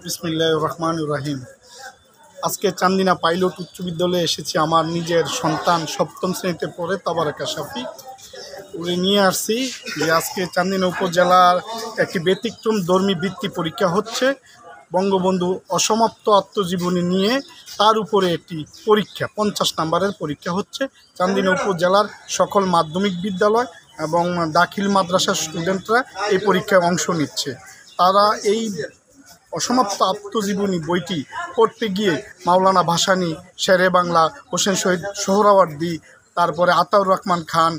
বিসমিল্লাহির রহমানির রহিম। আজকে চান্দিনা পাইলট উচ্চ বিদ্যালয়ে এসেছি। আমার নিজের সন্তান সপ্তম শ্রেণীতে পড়ে, তাবারাকা শাফি। উনি নিয়ে আসছি যে আজকে চান্দিনা উপজেলার একটি ব্যতিক্রম ধর্মী বৃত্তি পরীক্ষা হচ্ছে। বঙ্গবন্ধু অসমাপ্ত আত্মজীবনী নিয়ে তার উপরে একটি পরীক্ষা, 50 নম্বরের পরীক্ষা হচ্ছে। চান্দিনা উপজেলার সকল মাধ্যমিক বিদ্যালয় এবং দাখিল মাদ্রাসার স্টুডেন্টরা এই পরীক্ষায় অংশ নিচ্ছে। তারা এই অসমাপ্ত আত্মজীবনী বইটি পড়তে গিয়ে মাওলানা ভাসানী, শেরে বাংলা, হোসেন শহীদ সোহরাওয়ার্দী, তারপরে আতাউর রহমান খান,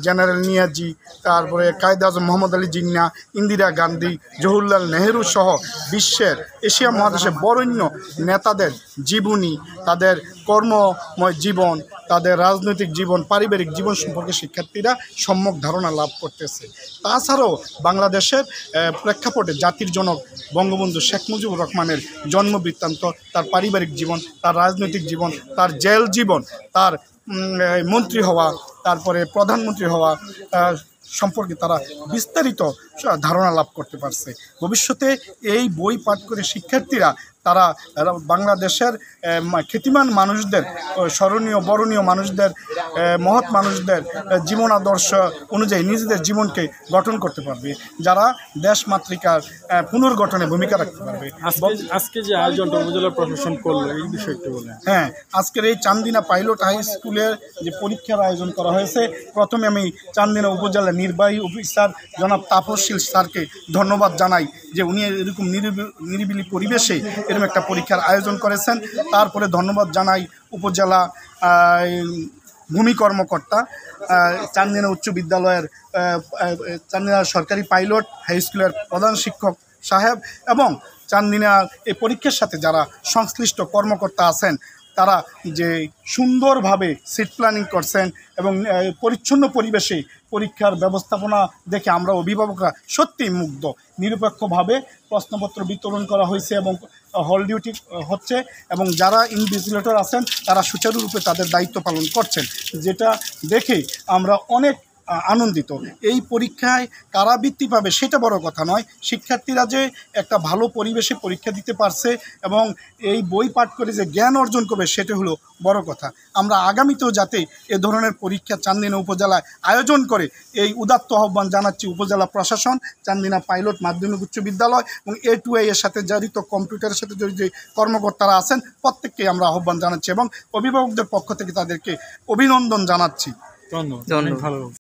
জেনারেল নিয়াজি, তারপরে কায়েদ আজম মোহাম্মদ আলী জিন্নাহ, ইন্দিরা গান্ধী, জওহরলাল নেহেরু সহ বিশ্বের এশিয়া মহাদেশের বরেণ্য নেতাদের জীবনী, তাদের কর্মময় জীবন, তাদের রাজনৈতিক জীবন, পারিবারিক জীবন সম্পর্কে শিক্ষার্থীরা সম্যক ধারণা লাভ করতেছে। তাছাড়াও বাংলাদেশের প্রেক্ষাপটে জাতির জনক বঙ্গবন্ধু শেখ মুজিবুর রহমানের জন্মবৃত্তান্ত, তার পারিবারিক জীবন, তার রাজনৈতিক জীবন, তার জেল জীবন, তার মন্ত্রী হওয়া, তারপরে প্রধানমন্ত্রী হওয়া সম্পর্কে তারা বিস্তারিত ধারণা লাভ করতে পারছে। ভবিষ্যতে এই বই পাঠ করে শিক্ষার্থীরা তারা বাংলাদেশের খ্যাতিমান মানুষদের, স্মরণীয় বরণীয় মানুষদের, মহৎ মানুষদের জীবন আদর্শ অনুযায়ী নিজেদের জীবনকে গঠন করতে পারবে, যারা দেশমাতৃকার পুনর্গঠনে ভূমিকা রাখতে পারবে। আজকে যে আয়োজনটা উপজেলা প্রশাসন করলো এই বিষয়ে একটু বলেন। হ্যাঁ, আজকের এই চান্দিনা পাইলট হাই স্কুলের যে পরীক্ষার আয়োজন করা হয়েছে, প্রথমে আমি চান্দিনা উপজেলা নির্বাহী অফিসার জনাব তাপসশীল স্যারকে ধন্যবাদ জানাই যে উনি এরকম নিরিবিলি পরিবেশে এরকম একটা পরীক্ষার আয়োজন করেছেন। তারপরে ধন্যবাদ জানাই উপজেলা ভূমি কর্মকর্তা, চান্দিনা উচ্চ বিদ্যালয়ের চান্দিনা সরকারি পাইলট হাই স্কুলের প্রধান শিক্ষক সাহেব এবং চান্দিনার এই পরীক্ষার সাথে যারা সংশ্লিষ্ট কর্মকর্তা আছেন, তারা যে সুন্দরভাবে সিট প্ল্যানিং করছেন এবং পরিচ্ছন্ন পরিবেশে পরীক্ষার ব্যবস্থাপনা দেখে আমরা অভিভাবকরা সত্যিই মুগ্ধ। নিরপেক্ষভাবে প্রশ্নপত্র বিতরণ করা হয়েছে এবং হল ডিউটি হচ্ছে এবং যারা ইনভিজিলেটর আছেন তারা সুচারুরূপে তাদের দায়িত্ব পালন করছেন, যেটা দেখে আমরা অনেক আনন্দিত। এই পরীক্ষায় কারা বৃত্তি পাবে সেটা বড় কথা নয়, শিক্ষার্থীরা যে একটা ভালো পরিবেশে পরীক্ষা দিতে পারছে এবং এই বই পাঠ করে যে জ্ঞান অর্জন করবে সেটা হলো বড় কথা। আমরা আগামীতেও যাতে এ ধরনের পরীক্ষা চান্দিনা উপজেলায় আয়োজন করে এই উদাত্ত আহ্বান জানাচ্ছি উপজেলা প্রশাসন, চান্দিনা পাইলট মাধ্যমিক উচ্চ বিদ্যালয় এবং A2A এর সাথে জড়িত, কম্পিউটারের সাথে জড়িত কর্মকর্তারা আছেন, প্রত্যেককে আমরা আহ্বান জানাচ্ছি এবং অভিভাবকদের পক্ষ থেকে তাদেরকে অভিনন্দন জানাচ্ছি। ধন্যবাদ।